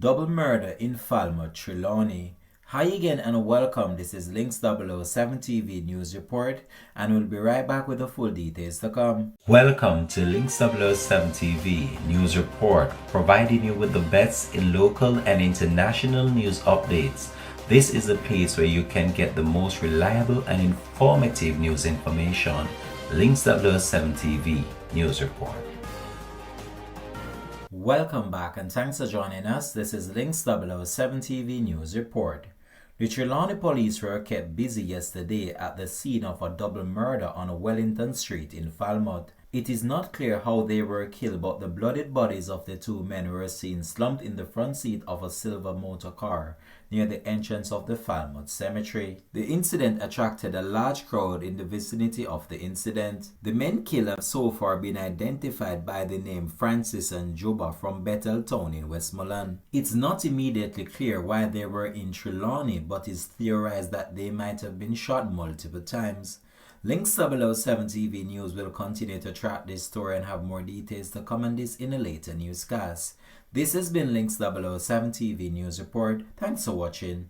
Double murder in Falmouth, Trelawney. Hi again and welcome. This is Links 007 TV News Report, and we'll be right back with the full details to come. Welcome to Links 007 TV News Report, providing you with the best in local and international news updates. This is a place where you can get the most reliable and informative news information. Links 007 TV News Report. Welcome back and thanks for joining us. This is Links 007 TV News Report. The Trelawney police were kept busy yesterday at the scene of a double murder on Wellington Street in Falmouth. It is not clear how they were killed, but the bloodied bodies of the two men were seen slumped in the front seat of a silver motor car near the entrance of the Falmouth cemetery. The incident attracted a large crowd in the vicinity of the incident. The men killed have so far been identified by the name Francis and Juba from Bethel Town in Westmoreland. It's not immediately clear why they were in Trelawney, but it's theorized that they might have been shot multiple times. Links 007 TV News will continue to track this story and have more details to come on this in a later newscast. This has been Links 007 TV News Report. Thanks for watching.